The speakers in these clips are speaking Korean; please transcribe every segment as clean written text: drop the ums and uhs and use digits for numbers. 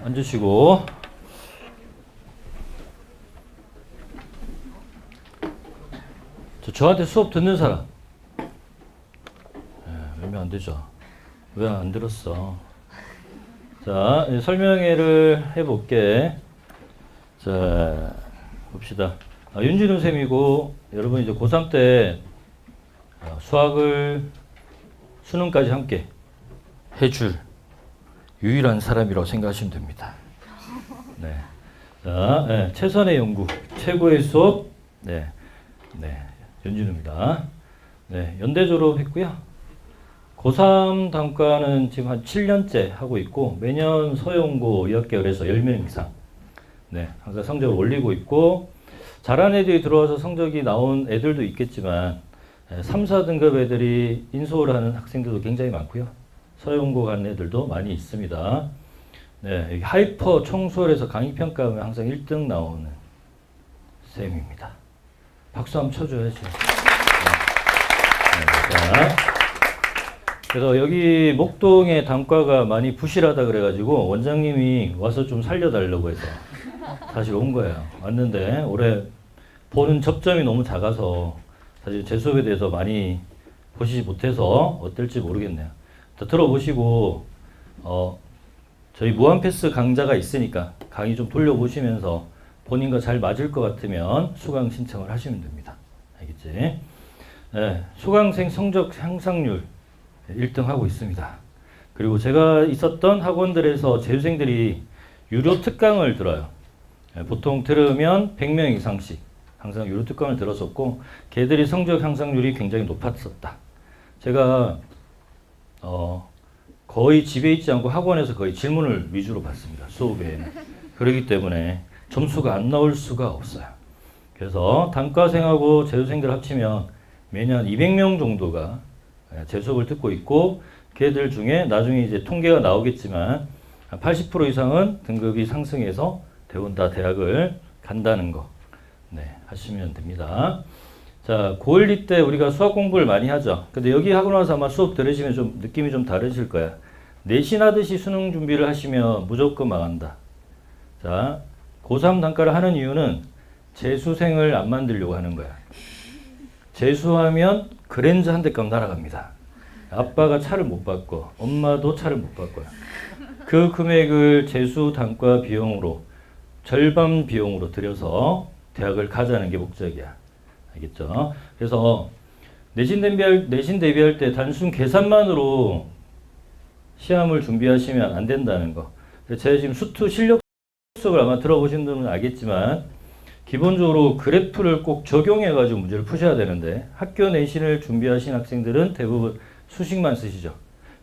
앉으시고. 저한테 수업 듣는 사람. 외면 안 되죠. 왜 안 들었어? 자, 설명회를 해볼게. 자, 봅시다. 윤진우 쌤이고, 여러분 이제 고3 때 수학을 수능까지 함께 해줄 유일한 사람이라고 생각하시면 됩니다. 네. 자, 최선의 연구, 최고의 수업, 윤진우입니다. 네, 연대 졸업했고요. 고3 단과는 지금 한 7년째 하고 있고, 매년 서영고 2학개월에서 10명 이상, 항상 성적을 올리고 있고, 잘하는 애들이 들어와서 성적이 나온 애들도 있겠지만, 3, 4등급 애들이 인솔 하는 학생들도 굉장히 많고요. 서영고 가는 애들도 많이 있습니다. 여기 하이퍼 청솔에서 강의평가하면 항상 1등 나오는 쌤입니다. 박수 한번 쳐줘야죠. 그래서 여기 목동의 단과가 많이 부실하다 그래가지고 원장님이 와서 좀 살려달라고 해서 사실 온 거예요. 왔는데 올해 보는 접점이 너무 작아서 사실 제 수업에 대해서 많이 보시지 못해서 어떨지 모르겠네요. 들어보시고 저희 무한패스 강좌가 있으니까 강의 좀 돌려보시면서 본인과 잘 맞을 것 같으면 수강 신청을 하시면 됩니다. 알겠지? 수강생 성적 향상률 1등 하고 있습니다. 그리고 제가 있었던 학원들에서 재수생들이 유료 특강을 들어요. 보통 들으면 100명 이상씩 항상 유료 특강을 들었었고, 걔들이 성적 향상률이 굉장히 높았었다. 제가 거의 집에 있지 않고 학원에서 거의 질문을 위주로 받습니다. 수업에는. 그렇기 때문에 점수가 안 나올 수가 없어요. 그래서 단과생하고 재수생들 합치면 매년 200명 정도가 제 수업을 듣고 있고, 걔들 중에 나중에 이제 통계가 나오겠지만 80% 이상은 등급이 상승해서 대원다 대학을 간다는 거 하시면 됩니다. 자, 고1 때 우리가 수학 공부를 많이 하죠. 근데 여기 하고 나서 아마 수업 들으시면 좀 느낌이 좀 다르실 거야. 내신하듯이 수능 준비를 하시면 무조건 망한다. 자, 고3 단과를 하는 이유는 재수생을 안 만들려고 하는 거야. 재수하면 그랜저 한 대값 날아갑니다. 아빠가 차를 못 바꿔, 엄마도 차를 못 바꿔요. 그 금액을 재수 단과 비용으로, 절반 비용으로 들여서 대학을 가자는 게 목적이야. 알겠죠? 그래서 내신 대비할 때 단순 계산만으로 시험을 준비하시면 안 된다는 거. 제가 지금 수투 실력 수업을 아마 들어보신 분은 알겠지만, 기본적으로 그래프를 꼭 적용해가지고 문제를 푸셔야 되는데, 학교 내신을 준비하신 학생들은 대부분 수식만 쓰시죠.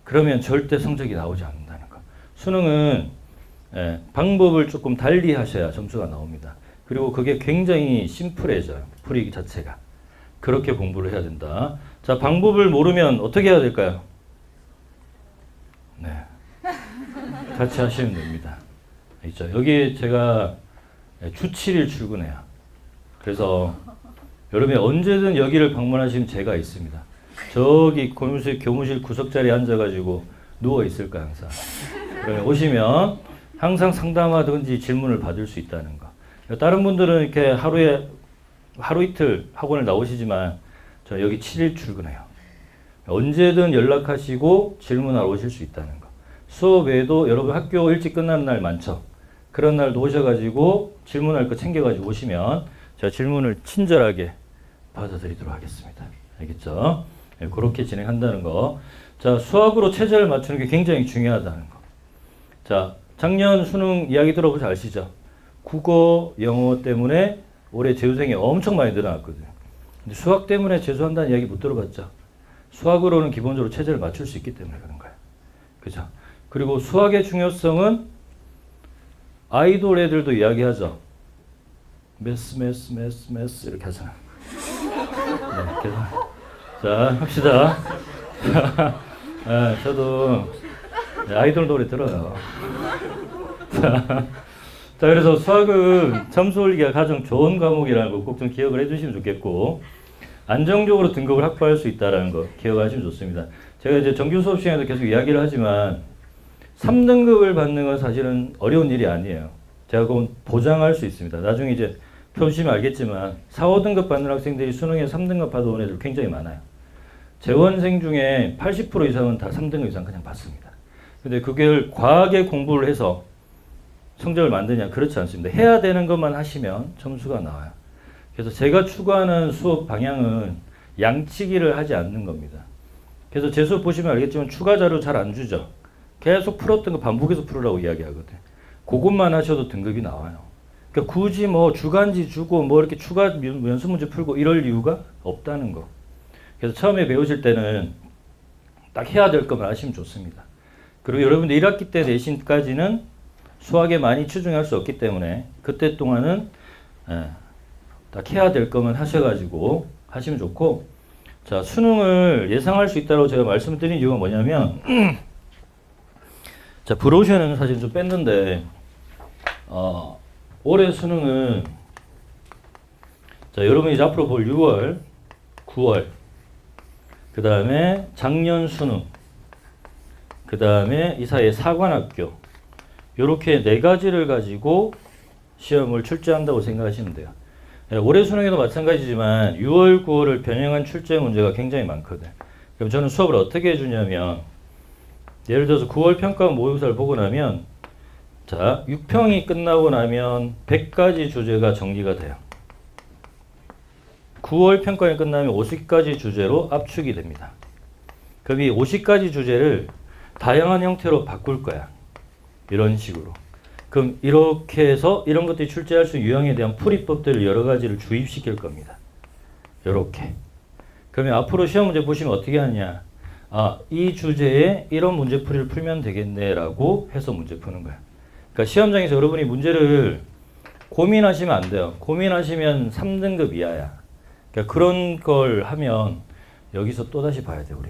그러면 절대 성적이 나오지 않는다는 거. 수능은 방법을 조금 달리 하셔야 점수가 나옵니다. 그리고 그게 굉장히 심플해져요. 풀이기 자체가. 그렇게 공부를 해야 된다. 자, 방법을 모르면 어떻게 해야 될까요? 같이 하시면 됩니다. 있죠. 여기 제가 주 7일 출근해요. 그래서 여러분이 언제든 여기를 방문하시면 제가 있습니다. 저기 교무실 구석자리에 앉아가지고 누워있을 거야, 항상. 그러면 오시면 항상 상담하든지 질문을 받을 수 있다는 거. 다른 분들은 이렇게 하루 이틀 학원을 나오시지만 저 여기 7일 출근해요. 언제든 연락하시고 질문하러 오실 수 있다는 거. 수업 외에도 여러분 학교 일찍 끝나는 날 많죠? 그런 날도 오셔가지고 질문할 거 챙겨가지고 오시면 제가 질문을 친절하게 받아드리도록 하겠습니다. 알겠죠? 그렇게 진행한다는 거. 자, 수학으로 최저를 맞추는 게 굉장히 중요하다는 거. 자, 작년 수능 이야기 들어보시 아시죠? 국어, 영어 때문에 올해 재수생이 엄청 많이 늘어났거든요. 근데 수학 때문에 재수한다는 이야기 못 들어봤죠? 수학으로는 기본적으로 최저를 맞출 수 있기 때문에 그런 거예요. 그죠? 그리고 수학의 중요성은 아이돌 애들도 이야기하죠. 메스 이렇게 하잖아. 자, 합시다. 저도 아이돌 노래 들어요. 자, 그래서 수학은 점수 올리기가 가장 좋은 과목이라는 거 꼭 좀 기억을 해주시면 좋겠고, 안정적으로 등급을 확보할 수 있다는 거 기억하시면 좋습니다. 제가 이제 정규 수업 시간에도 계속 이야기를 하지만 3등급을 받는 건 사실은 어려운 일이 아니에요. 제가 그건 보장할 수 있습니다. 나중에 이제 펴보시면 알겠지만 4, 5등급 받는 학생들이 수능에 3등급 받아온 애들 굉장히 많아요. 재원생 중에 80% 이상은 다 3등급 이상 그냥 받습니다. 근데 그걸 과하게 공부를 해서 성적을 만드냐? 그렇지 않습니다. 해야 되는 것만 하시면 점수가 나와요. 그래서 제가 추구하는 수업 방향은 양치기를 하지 않는 겁니다. 그래서 제 수업 보시면 알겠지만 추가 자료 잘 안 주죠. 계속 풀었던 거 반복해서 풀으라고 이야기하거든요. 그것만 하셔도 등급이 나와요. 그러니까 굳이 뭐 주간지 주고 뭐 이렇게 추가 연습 문제 풀고 이럴 이유가 없다는 거. 그래서 처음에 배우실 때는 딱 해야 될 것만 하시면 좋습니다. 그리고 여러분들 1학기 때 내신까지는 수학에 많이 치중할 수 없기 때문에 그때 동안은 딱 해야 될 것만 하셔가지고 하시면 좋고, 자, 수능을 예상할 수 있다고 제가 말씀드린 이유가 뭐냐면 자, 브로셔는 사실 좀 뺐는데 올해 수능은 자, 여러분이 이제 앞으로 볼 6월, 9월, 그 다음에 작년 수능, 그 다음에 이 사이에 사관학교, 요렇게 4가지를 가지고 시험을 출제한다고 생각하시면 돼요. 올해 수능에도 마찬가지지만 6월, 9월을 변형한 출제 문제가 굉장히 많거든. 그럼 저는 수업을 어떻게 해주냐면, 예를 들어서 9월 평가 모의고사를 보고 나면, 자, 6평이 끝나고 나면 100가지 주제가 정리가 돼요. 9월 평가가 끝나면 50가지 주제로 압축이 됩니다. 그럼 이 50가지 주제를 다양한 형태로 바꿀 거야. 이런 식으로. 그럼 이렇게 해서 이런 것들이 출제할 수 있는 유형에 대한 풀이법들을 여러 가지를 주입시킬 겁니다. 이렇게. 그러면 앞으로 시험 문제 보시면 어떻게 하냐. 아, 이 주제에 이런 문제풀이를 풀면 되겠네라고 해서 문제 푸는 거야. 그러니까 시험장에서 여러분이 문제를 고민하시면 안 돼요. 고민하시면 3등급 이하야. 그러니까 그런 걸 하면 여기서 또다시 봐야 돼, 우리.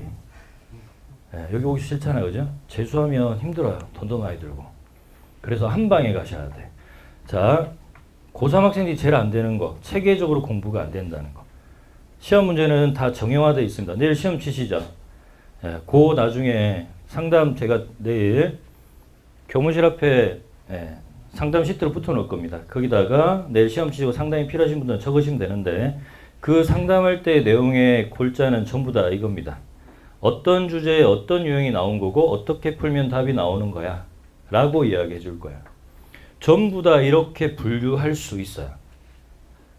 네, 여기 오기 싫잖아요, 그죠? 재수하면 힘들어요. 돈도 많이 들고. 그래서 한 방에 가셔야 돼. 자, 고3 학생들이 제일 안 되는 거, 체계적으로 공부가 안 된다는 거. 시험 문제는 다 정형화되어 있습니다. 내일 시험 치시죠. 예, 그 나중에 상담 제가 내일 교무실 앞에 상담 시트로 붙여 놓을 겁니다. 거기다가 내일 시험 치시고 상담이 필요하신 분들은 적으시면 되는데, 그 상담할 때 내용의 골자는 전부 다 이겁니다. 어떤 주제에 어떤 유형이 나온 거고 어떻게 풀면 답이 나오는 거야 라고 이야기해 줄 거야. 전부 다 이렇게 분류할 수 있어요.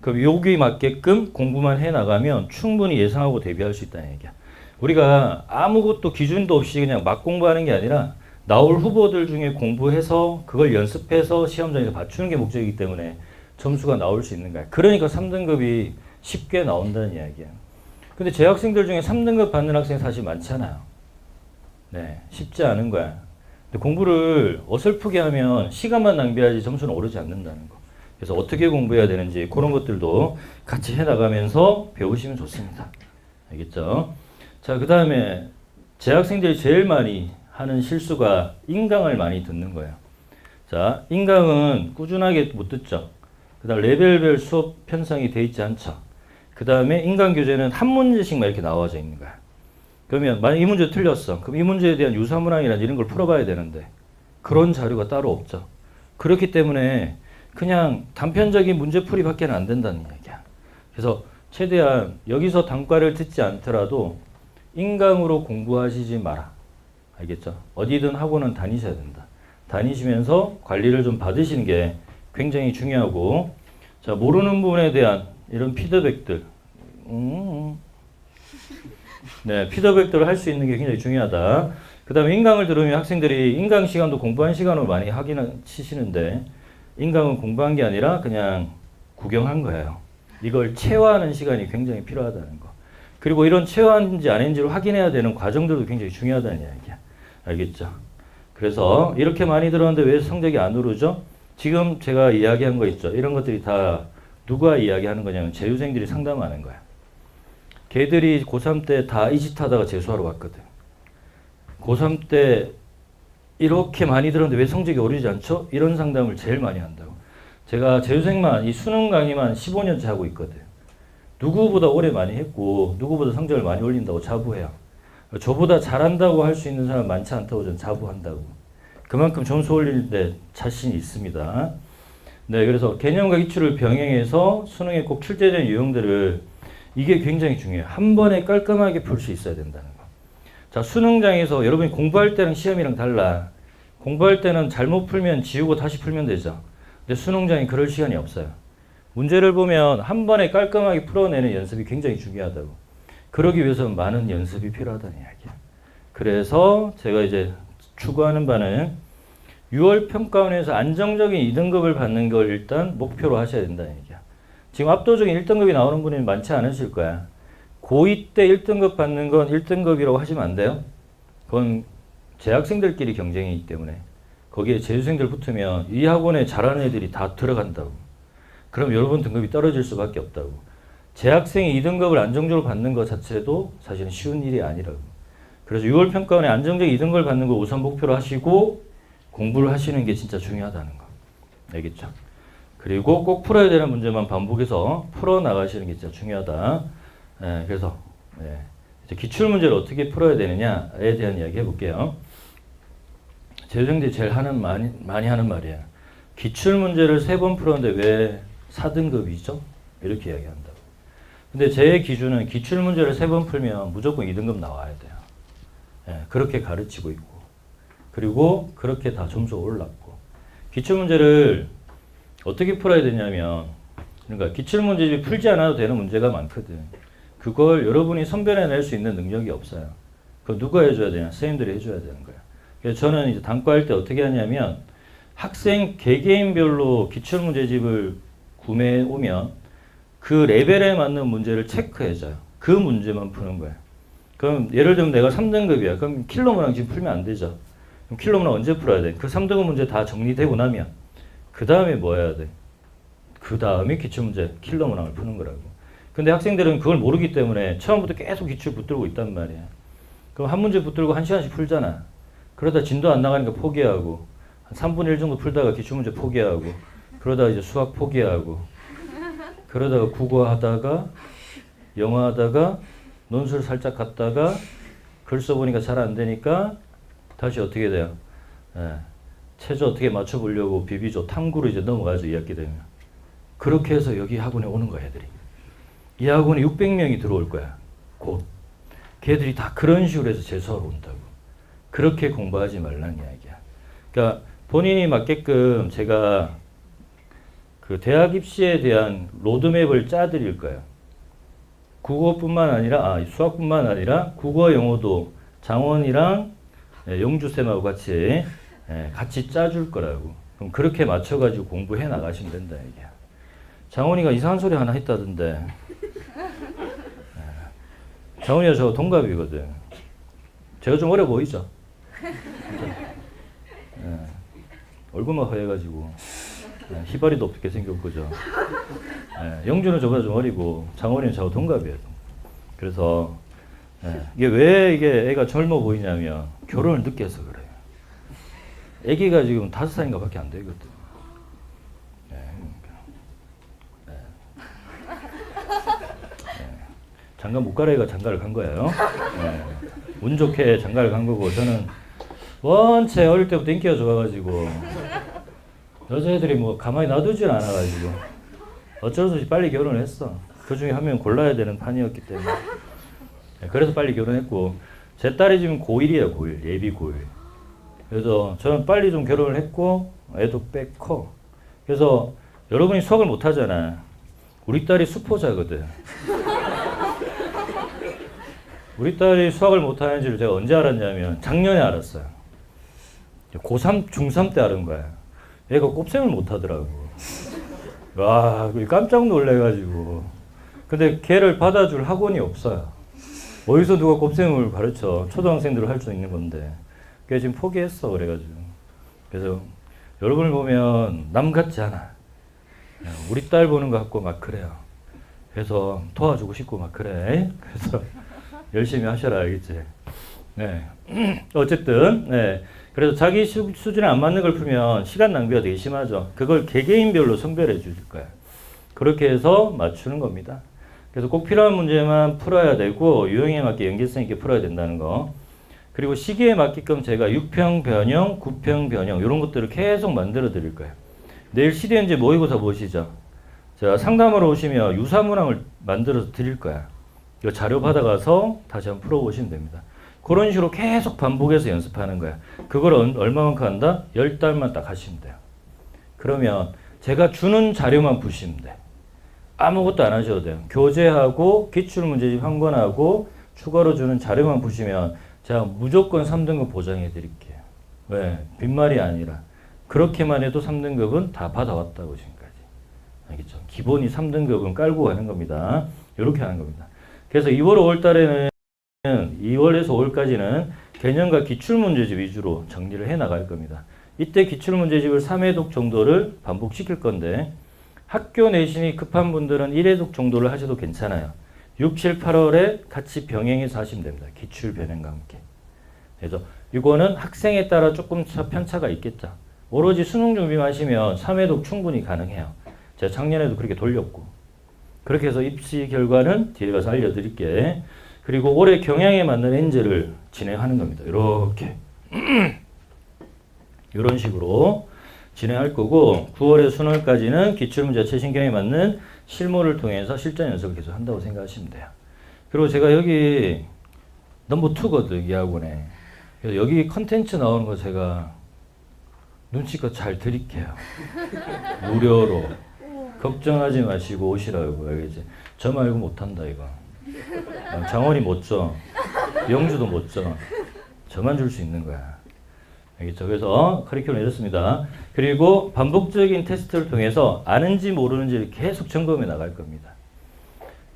그럼 여기 맞게끔 공부만 해 나가면 충분히 예상하고 대비할 수 있다는 얘기야. 우리가 아무것도 기준도 없이 그냥 막 공부하는 게 아니라 나올 후보들 중에 공부해서 그걸 연습해서 시험장에서 맞추는 게 목적이기 때문에 점수가 나올 수 있는 거야. 그러니까 3등급이 쉽게 나온다는 이야기야. 근데 제 학생들 중에 3등급 받는 학생이 사실 많잖아요. 네, 쉽지 않은 거야. 근데 공부를 어설프게 하면 시간만 낭비하지 점수는 오르지 않는다는 거. 그래서 어떻게 공부해야 되는지 그런 것들도 같이 해나가면서 배우시면 좋습니다. 알겠죠? 자, 그 다음에 제 학생들이 제일 많이 하는 실수가 인강을 많이 듣는 거예요. 자, 인강은 꾸준하게 못 듣죠. 그 다음 레벨별 수업 편성이 돼 있지 않죠. 그 다음에 인강 교재는 한 문제씩만 이렇게 나와져 있는 거야. 그러면 만약 이 문제 틀렸어. 그럼 이 문제에 대한 유사문항이나 이런 걸 풀어봐야 되는데 그런 자료가 따로 없죠. 그렇기 때문에 그냥 단편적인 문제풀이밖에 안 된다는 얘기야. 그래서 최대한 여기서 단과를 듣지 않더라도 인강으로 공부하시지 마라. 알겠죠? 어디든 학원은 다니셔야 된다. 다니시면서 관리를 좀 받으시는 게 굉장히 중요하고, 자, 모르는 부분에 대한 이런 피드백들, 네, 피드백들을 할 수 있는 게 굉장히 중요하다. 그 다음에 인강을 들으면 학생들이 인강 시간도 공부한 시간으로 많이 하기는 치시는데, 인강은 공부한 게 아니라 그냥 구경한 거예요. 이걸 체화하는 시간이 굉장히 필요하다는 거. 그리고 이런 체화한지 아닌지를 확인해야 되는 과정들도 굉장히 중요하다는 이야기야. 알겠죠? 그래서 이렇게 많이 들었는데 왜 성적이 안 오르죠? 지금 제가 이야기한 거 있죠? 이런 것들이 다 누가 이야기하는 거냐면 재수생들이 상담하는 거야. 걔들이 고3 때 다 이 짓 하다가 재수하러 왔거든. 고3 때 이렇게 많이 들었는데 왜 성적이 오르지 않죠? 이런 상담을 제일 많이 한다고. 제가 재수생만 이 수능 강의만 15년째 하고 있거든. 누구보다 오래 많이 했고 누구보다 성적을 많이 올린다고 자부해요. 저보다 잘한다고 할 수 있는 사람 많지 않다고 저는 자부한다고. 그만큼 점수 올리는데 자신이 있습니다. 네, 그래서 개념과 기출을 병행해서 수능에 꼭 출제된 유형들을 이게 굉장히 중요해요. 한 번에 깔끔하게 풀 수 있어야 된다는 거. 자, 수능장에서 여러분이 공부할 때랑 시험이랑 달라. 공부할 때는 잘못 풀면 지우고 다시 풀면 되죠. 근데 수능장이 그럴 시간이 없어요. 문제를 보면 한 번에 깔끔하게 풀어내는 연습이 굉장히 중요하다고. 그러기 위해서는 많은 연습이 필요하다는 이야기야. 그래서 제가 이제 추구하는 바는 6월 평가원에서 안정적인 2등급을 받는 걸 일단 목표로 하셔야 된다는 얘기야. 지금 압도적인 1등급이 나오는 분이 많지 않으실 거야. 고2 때 1등급 받는 건 1등급이라고 하시면 안 돼요. 그건 재학생들끼리 경쟁이기 때문에 거기에 재수생들 붙으면 이 학원에 잘하는 애들이 다 들어간다고. 그럼 여러분 등급이 떨어질 수밖에 없다고. 재학생이 2등급을 안정적으로 받는 것 자체도 사실은 쉬운 일이 아니라고. 그래서 6월 평가원에 안정적인 2등급을 받는 걸 우선 목표로 하시고 공부를 하시는 게 진짜 중요하다는 거. 알겠죠? 그리고 꼭 풀어야 되는 문제만 반복해서 풀어나가시는 게 진짜 중요하다. 그래서 이제 기출문제를 어떻게 풀어야 되느냐에 대한 이야기 해볼게요. 재수생들이 제일 많이 하는 말이에요. 기출문제를 3번 풀었는데 왜 4등급이죠? 이렇게 이야기한다고. 근데 제 기준은 기출문제를 3번 풀면 무조건 2등급 나와야 돼요. 그렇게 가르치고 있고 그리고 그렇게 다 점수가 올랐고 기출문제를 어떻게 풀어야 되냐면 그러니까 기출문제집이 풀지 않아도 되는 문제가 많거든. 그걸 여러분이 선별해낼 수 있는 능력이 없어요. 그거 누가 해줘야 되냐? 선생님들이 해줘야 되는 거야. 그래서 저는 이제 단과할 때 어떻게 하냐면 학생 개개인별로 기출문제집을 구매해 오면 그 레벨에 맞는 문제를 체크해줘요. 그 문제만 푸는 거야. 그럼 예를 들면 내가 3등급이야. 그럼 킬로문항 지금 풀면 안 되죠. 그럼 킬로문항 언제 풀어야 돼? 그 3등급 문제 다 정리되고 나면 그 다음에 뭐 해야 돼? 그 다음에 기출문제 킬로문항을 푸는 거라고. 근데 학생들은 그걸 모르기 때문에 처음부터 계속 기출 붙들고 있단 말이야. 그럼 한 문제 붙들고 1시간씩 풀잖아. 그러다 진도 안 나가니까 포기하고 한 3분의 1 정도 풀다가 기출문제 포기하고 그러다가 이제 수학 포기하고 그러다가 국어 하다가 영어 하다가 논술 살짝 갔다가 글 써보니까 잘 안 되니까 다시 어떻게 돼요? 체조 어떻게 맞춰보려고 비비조 탐구로 이제 넘어가죠. 2학기 되면. 그렇게 해서 여기 학원에 오는 거야 애들이. 이 학원에 600명이 들어올 거야. 곧. 걔들이 다 그런 식으로 해서 재수하러 온다고. 그렇게 공부하지 말라는 이야기야. 그러니까 본인이 맞게끔 제가 그 대학 입시에 대한 로드맵을 짜드릴 거예요. 국어뿐만 아니라 수학뿐만 아니라 국어 영어도 장원이랑 영주쌤하고 같이 짜줄 거라고. 그럼 그렇게 맞춰가지고 공부해 나가시면 된다 이게. 장원이가 이상한 소리 하나 했다던데. 장원이가 저 동갑이거든. 제가 좀 어려 보이죠? 얼굴만 허해가지고 희발이도 없게 생겼고죠. 영주는 저보다 좀 어리고 장원이는 저하고 동갑이에요. 그래서 이게 왜 이게 애가 젊어 보이냐면 결혼을 늦게 해서 그래요. 애기가 지금 5살인가 밖에 안 되거든. 장가 못 가라 애가 장가를 간 거예요. 운 좋게 장가를 간 거고 저는 원체 어릴 때부터 인기가 좋아가지고 여자애들이 뭐 가만히 놔두질 않아가지고 어쩔 수 없이 빨리 결혼을 했어. 그 중에 한 명 골라야 되는 판이었기 때문에. 그래서 빨리 결혼했고 제 딸이 지금 고1이에요. 고1 예비 고1. 그래서 저는 빨리 좀 결혼을 했고 애도 꽤 커. 그래서 여러분이 수학을 못하잖아. 우리 딸이 수포자거든. 우리 딸이 수학을 못하는지를 제가 언제 알았냐면 작년에 알았어요. 고3, 중3 때 알은 거야. 얘가 곱셈을 못하더라고. 와, 깜짝 놀래가지고. 근데 걔를 받아줄 학원이 없어요. 어디서 누가 곱셈을 가르쳐. 초등학생들을 할 수 있는 건데. 걔 지금 포기했어. 그래가지고. 그래서 여러분을 보면 남 같지 않아. 우리 딸 보는 것 같고 막 그래요. 그래서 도와주고 싶고 막 그래. 그래서 열심히 하셔라. 알겠지? 네. 어쨌든, 네. 그래서 자기 수준에 안 맞는 걸 풀면 시간 낭비가 되게 심하죠. 그걸 개개인별로 선별해 주실 거예요. 그렇게 해서 맞추는 겁니다. 그래서 꼭 필요한 문제만 풀어야 되고 유형에 맞게 연계성 있게 풀어야 된다는 거. 그리고 시기에 맞게끔 제가 6평 변형, 9평 변형 이런 것들을 계속 만들어 드릴 거예요. 내일 시대현재 모의고사 보시죠. 자, 상담하러 오시면 유사문항을 만들어서 드릴 거야. 이 자료 받아가서 다시 한번 풀어보시면 됩니다. 그런 식으로 계속 반복해서 연습하는 거야. 그걸 얼마만큼 한다? 10달만 딱 하시면 돼요. 그러면 제가 주는 자료만 푸시면 돼. 아무것도 안 하셔도 돼요. 교재하고 기출문제집 한 권하고 추가로 주는 자료만 푸시면 제가 무조건 3등급 보장해 드릴게요. 왜? 빈말이 아니라. 그렇게만 해도 3등급은 다 받아왔다고 지금까지. 알겠죠? 기본이 3등급은 깔고 가는 겁니다. 이렇게 하는 겁니다. 그래서 2월, 5월 달에는 2월에서 5월까지는 개념과 기출문제집 위주로 정리를 해 나갈 겁니다. 이때 기출문제집을 3회독 정도를 반복시킬 건데 학교 내신이 급한 분들은 1회독 정도를 하셔도 괜찮아요. 6, 7, 8월에 같이 병행해서 하시면 됩니다. 기출 변형과 함께. 그래서 이거는 학생에 따라 조금 편차가 있겠죠. 오로지 수능 준비만 하시면 3회독 충분히 가능해요. 제가 작년에도 그렇게 돌렸고. 그렇게 해서 입시 결과는 뒤에 가서 알려드릴게. 그리고 올해 경향에 맞는 엔제를 진행하는 겁니다. 이렇게. 이런 식으로 진행할 거고 9월에 수능까지는 기출문제 최신경에 맞는 실무를 통해서 실전 연습을 계속 한다고 생각하시면 돼요. 그리고 제가 여기 넘버 2거든, 이 학원에. 그래서 여기 컨텐츠 나오는 거 제가 눈치껏 잘 드릴게요. 무료로. 걱정하지 마시고 오시라고. 알겠지? 저 말고 못한다 이거. 장원이 못 줘. 영주도 못 줘. 저만 줄 수 있는 거야. 알겠죠? 그래서 커리큘럼 이렇습니다. 그리고 반복적인 테스트를 통해서 아는지 모르는지를 계속 점검해 나갈 겁니다.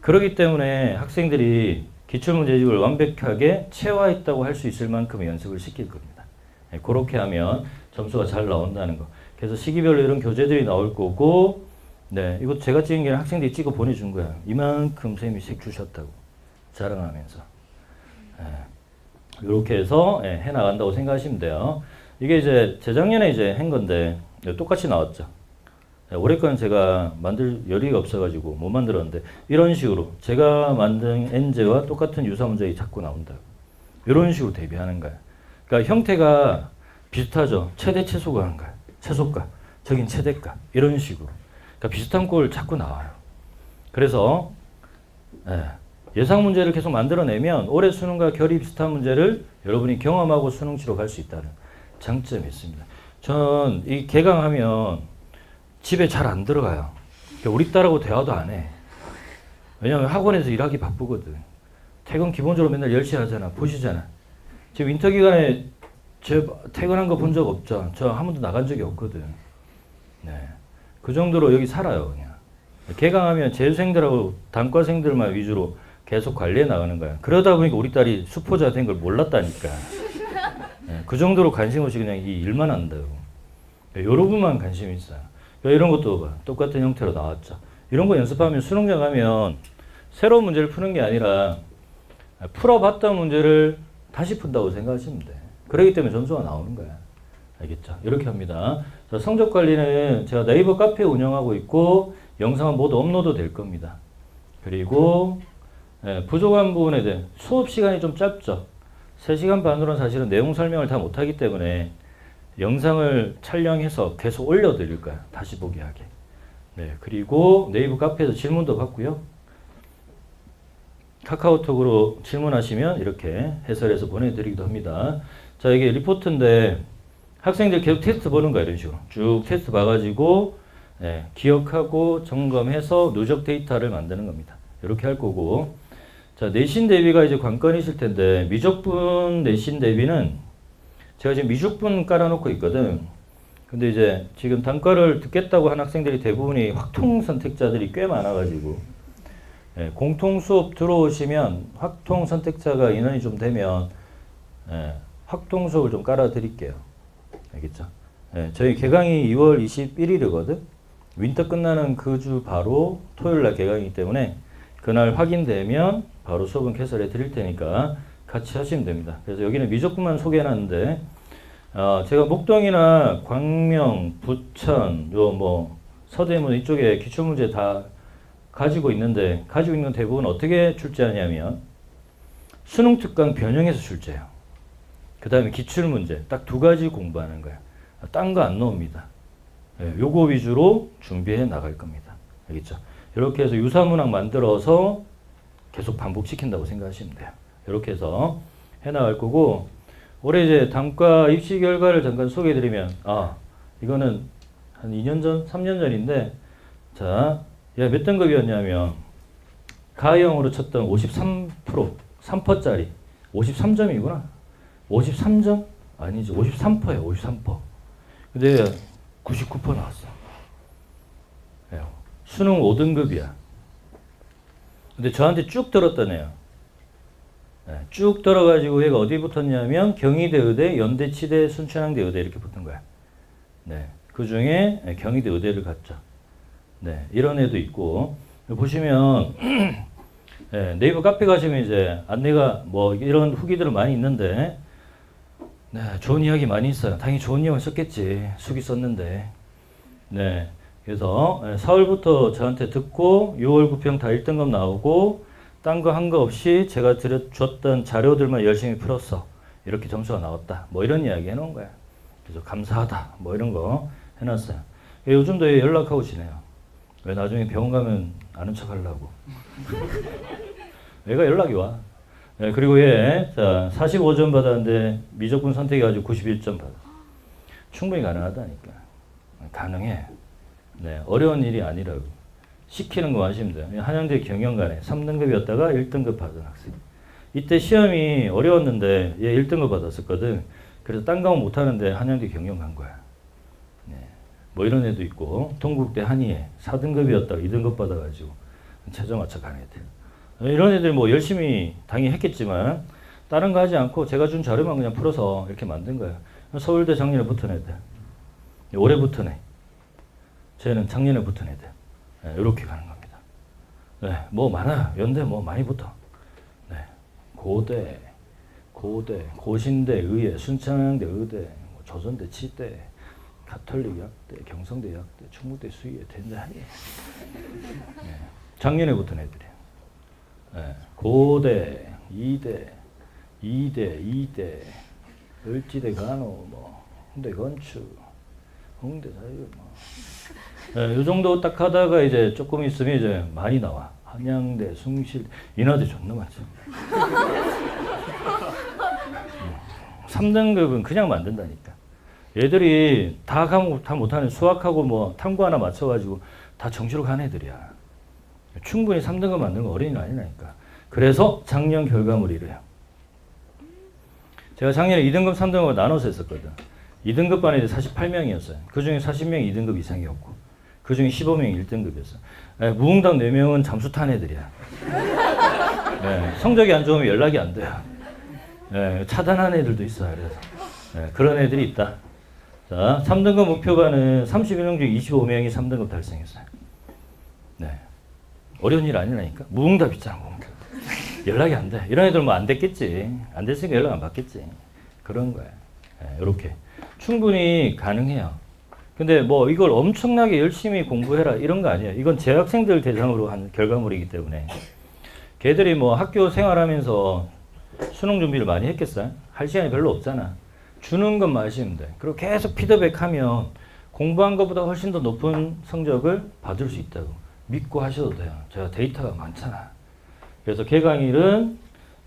그렇기 때문에 학생들이 기출문제집을 완벽하게 체화했다고 할 수 있을 만큼의 연습을 시킬 겁니다. 그렇게 하면 점수가 잘 나온다는 거. 그래서 시기별로 이런 교재들이 나올 거고, 네, 이거 제가 찍은 게 학생들이 찍어 보내준 거야. 이만큼 쌤이 책 주셨다고 자랑하면서. 이렇게 해서 해 나간다고 생각하시면 돼요. 이게 이제 재작년에 이제 한 건데 똑같이 나왔죠. 올해 건 제가 만들 여리가 없어가지고 못 만들었는데 이런 식으로 제가 만든 엔제와 똑같은 유사 문제가 자꾸 나온다고. 이런 식으로 대비하는 거야. 그러니까 형태가 비슷하죠. 최대 최소가 하는 거야. 최소가, 저긴 최대가. 이런 식으로. 그러니까 비슷한 꼴 자꾸 나와요. 그래서 예상 문제를 계속 만들어내면 올해 수능과 결이 비슷한 문제를 여러분이 경험하고 수능치로 갈 수 있다는 장점이 있습니다. 전 이 개강하면 집에 잘 안 들어가요. 그러니까 우리 딸하고 대화도 안 해. 왜냐하면 학원에서 일하기 바쁘거든. 퇴근 기본적으로 맨날 10시에 하잖아. 보시잖아. 지금 인터 기간에 저 퇴근한 거 본 적 없죠. 저 한 번도 나간 적이 없거든. 네. 그 정도로 여기 살아요, 그냥. 개강하면 재수생들하고 단과생들만 위주로 계속 관리해 나가는 거야. 그러다 보니까 우리 딸이 수포자 된 걸 몰랐다니까. 네, 그 정도로 관심 없이 그냥 이 일만 한다고. 여러분만 관심이 있어요. 이런 것도 봐. 똑같은 형태로 나왔죠. 이런 거 연습하면 수능장 가면 새로운 문제를 푸는 게 아니라 풀어봤던 문제를 다시 푼다고 생각하시면 돼. 그렇기 때문에 점수가 나오는 거야. 알겠죠? 이렇게 합니다. 자, 성적 관리는 제가 네이버 카페 운영하고 있고 영상은 모두 업로드 될 겁니다. 그리고 부족한 부분에 대해 수업 시간이 좀 짧죠. 3시간 반으로는 사실은 내용 설명을 다 못하기 때문에 영상을 촬영해서 계속 올려드릴 거야. 다시 보기 하게. 네, 그리고 네이버 카페에서 질문도 받고요. 카카오톡으로 질문하시면 이렇게 해설해서 보내드리기도 합니다. 자, 이게 리포트인데 학생들 계속 테스트 보는 거야. 이런 식으로 쭉 테스트 봐가지고 기억하고 점검해서 누적 데이터를 만드는 겁니다. 이렇게 할 거고, 자, 내신 대비가 이제 관건이실 텐데 미적분 내신 대비는 제가 지금 미적분 깔아놓고 있거든. 근데 이제 지금 단과를 듣겠다고 한 학생들이 대부분이 확통 선택자들이 꽤 많아가지고 공통 수업 들어오시면 확통 선택자가 인원이 좀 되면 확통 수업을 좀 깔아 드릴게요. 알겠죠? 저희 개강이 2월 21일이거든. 윈터 끝나는 그 주 바로 토요일날 개강이기 때문에 그날 확인되면 바로 수업은 개설해 드릴 테니까 같이 하시면 됩니다. 그래서 여기는 미적분만 소개해놨는데 제가 목동이나 광명, 부천, 요 뭐 서대문 이쪽에 기출문제 다 가지고 있는데 가지고 있는 대부분 어떻게 출제하냐면 수능 특강 변형해서 출제해요. 그 다음에 기출문제 딱 두 가지 공부하는 거야. 딴 거 안 넣습니다. 예, 요거 위주로 준비해 나갈 겁니다. 알겠죠? 이렇게 해서 유사문항 만들어서 계속 반복시킨다고 생각하시면 돼요. 이렇게 해서 해 나갈 거고 올해 이제 단과 입시 결과를 잠깐 소개해 드리면 이거는 한 2년 전, 3년 전인데 자, 얘 몇 등급이었냐면 가형으로 쳤던 53%, 3%짜리 53점이구나. 53점? 아니지. 53%예요. 53%. 근데 99% 나왔어. 수능 5등급이야. 근데 저한테 쭉 들었던 애야. 쭉 들어가지고 얘가 어디 붙었냐면 경희대 의대, 연대 치대, 순천향대 의대 이렇게 붙은 거야. 그 중에 경희대 의대를 갔죠. 이런 애도 있고 보시면 네이버 카페 가시면 이제 안내가 뭐 이런 후기들은 많이 있는데 좋은 이야기 많이 있어요. 당연히 좋은 이야기 썼겠지. 수기 썼는데. 그래서 4월부터 저한테 듣고 6월 9평 다 1등급 나오고 딴 거 한 거 없이 제가 줬던 자료들만 열심히 풀었어. 이렇게 점수가 나왔다. 뭐 이런 이야기 해놓은 거야. 그래서 감사하다. 뭐 이런 거 해놨어요. 요즘도 연락하고 지내요. 왜 나중에 병원 가면 아는 척 하려고. 얘가 연락이 와. 그리고 얘 45점 받았는데 미적분 선택해가지고 91점 받았어. 충분히 가능하다니까. 가능해. 어려운 일이 아니라고. 시키는 거 하시면 돼요. 한양대 경영관에 3등급이었다가 1등급 받은 학생. 이때 시험이 어려웠는데 얘 1등급 받았었거든. 그래서 딴 과목 못하는데 한양대 경영 간 거야. 뭐 이런 애도 있고 동국대 한의에 4등급이었다가 2등급 받아가지고 최저 맞춰 간 애들. 이런 애들 뭐 열심히 당연히 했겠지만 다른 거 하지 않고 제가 준 자료만 그냥 풀어서 이렇게 만든 거예요. 서울대 작년에 붙은 애들. 올해 붙은 애. 쟤는 작년에 붙은 애들. 이렇게 가는 겁니다. 뭐 많아요. 연대 뭐 많이 붙어. 고대, 고신대, 의대, 순천향대, 의대, 뭐 조선대, 치대, 가톨릭 약대, 경성대 약대, 충무대 수의대, 된다니. 작년에 붙은 애들이에요. 고대, 이대, 을지대 간호, 뭐 홍대 건축, 홍대 자유, 뭐. 요 정도 딱 하다가 이제 조금 있으면 이제 많이 나와. 한양대, 숭실, 인하대 존나 많죠. 3등급은 그냥 만든다니까. 얘들이 다 과목 다 못하는 수학하고 뭐 탐구 하나 맞춰가지고 다 정시로 간 애들이야. 충분히 3등급 만드는 거 어린이는 아니라니까. 그래서 작년 결과물이 이래요. 제가 작년에 2등급, 3등급을 나눠서 했었거든. 2등급 반에 48명이었어요. 그 중에 40명이 2등급 이상이었고, 그 중에 15명이 1등급이었어요. 무응답 4명은 잠수 탄 애들이야. 성적이 안 좋으면 연락이 안 돼요. 차단한 애들도 있어요. 그래서 그런 애들이 있다. 자, 3등급 목표반은 31명 중 25명이 3등급 달성했어요. 어려운 일 아니라니까. 무응답 있잖아. 무응답. 연락이 안 돼. 이런 애들 뭐 안 됐겠지. 안 됐으니까 연락 안 받겠지. 그런 거야. 이렇게 충분히 가능해요. 근데 뭐 이걸 엄청나게 열심히 공부해라 이런 거 아니에요. 이건 재학생들 대상으로 한 결과물이기 때문에 걔들이 뭐 학교 생활하면서 수능 준비를 많이 했겠어요? 할 시간이 별로 없잖아. 주는 것만 하시면 돼. 그리고 계속 피드백하면 공부한 것보다 훨씬 더 높은 성적을 받을 수 있다고 믿고 하셔도 돼요. 제가 데이터가 많잖아. 그래서 개강일은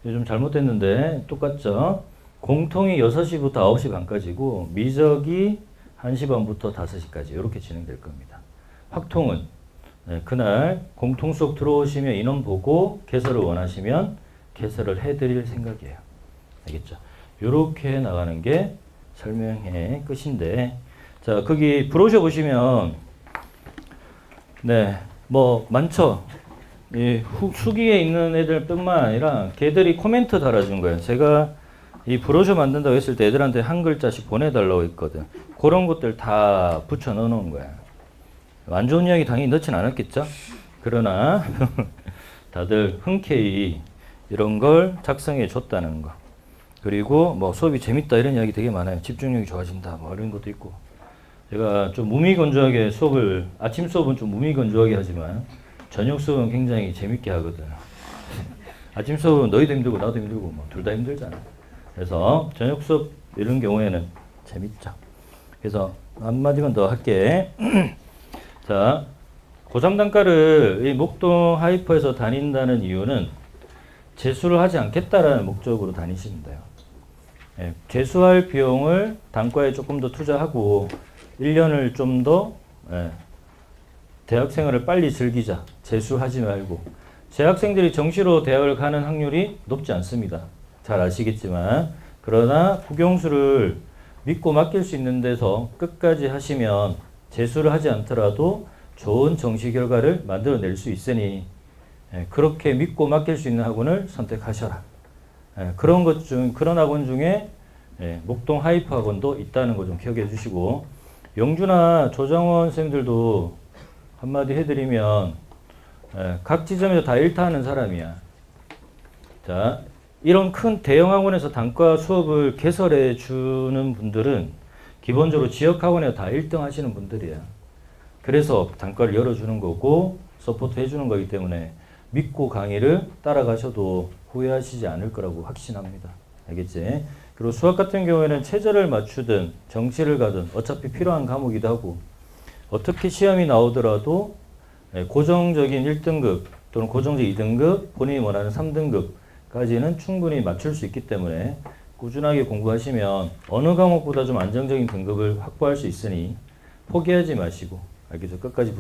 요즘 잘못됐는데 똑같죠. 공통이 6시부터 9시 반까지고 미적이 1시 반부터 5시까지 이렇게 진행될 겁니다. 확통은 그날 공통 수업 들어오시면 인원 보고 개설을 원하시면 개설을 해드릴 생각이에요. 알겠죠? 이렇게 나가는 게 설명의 끝인데, 자 거기 브로셔 보시면 뭐 많죠. 이 수기에 있는 애들뿐만 아니라 걔들이 코멘트 달아준 거예요. 제가 이 브로셔 만든다고 했을 때 애들한테 한 글자씩 보내달라고 했거든. 그런 것들 다 붙여 넣어놓은 거야. 안 좋은 이야기 당연히 넣진 않았겠죠? 그러나 다들 흔쾌히 이런 걸 작성해 줬다는 거. 그리고 뭐 수업이 재밌다 이런 이야기 되게 많아요. 집중력이 좋아진다 뭐 이런 것도 있고. 제가 좀 무미건조하게 수업을, 아침 수업은 좀 무미건조하게 하지만 저녁 수업은 굉장히 재밌게 하거든. 아침 수업은 너희도 힘들고 나도 힘들고 뭐 둘 다 힘들잖아. 그래서 저녁 수업 이런 경우에는 재밌죠. 그래서 한마디만 더 할게. 자, 고3 단과를 이 목동 하이퍼에서 다닌다는 이유는 재수를 하지 않겠다라는 목적으로 다니시면 돼요. 예, 재수할 비용을 단과에 조금 더 투자하고 1년을 좀 더 대학 생활을 빨리 즐기자. 재수하지 말고. 재학생들이 정시로 대학을 가는 확률이 높지 않습니다. 잘 아시겠지만. 그러나 국영수를 믿고 맡길 수 있는 데서 끝까지 하시면 재수를 하지 않더라도 좋은 정시 결과를 만들어낼 수 있으니 그렇게 믿고 맡길 수 있는 학원을 선택하셔라. 그런 학원 중에 목동 하이퍼 학원도 있다는 거 좀 기억해 주시고, 영주나 조정원 쌤들도 한마디 해드리면 각 지점에서 다 일타하는 사람이야. 자, 이런 큰 대형 학원에서 단과 수업을 개설해 주는 분들은 기본적으로 지역 학원에서 다 1등 하시는 분들이야. 그래서 단과를 열어주는 거고 서포트 해주는 거기 때문에 믿고 강의를 따라가셔도 후회하시지 않을 거라고 확신합니다. 알겠지? 그리고 수학 같은 경우에는 최저를 맞추든 정시를 가든 어차피 필요한 과목이기도 하고, 어떻게 시험이 나오더라도 고정적인 1등급 또는 고정적 2등급, 본인이 원하는 3등급까지는 충분히 맞출 수 있기 때문에 꾸준하게 공부하시면 어느 과목보다 좀 안정적인 등급을 확보할 수 있으니 포기하지 마시고, 알겠죠? 끝까지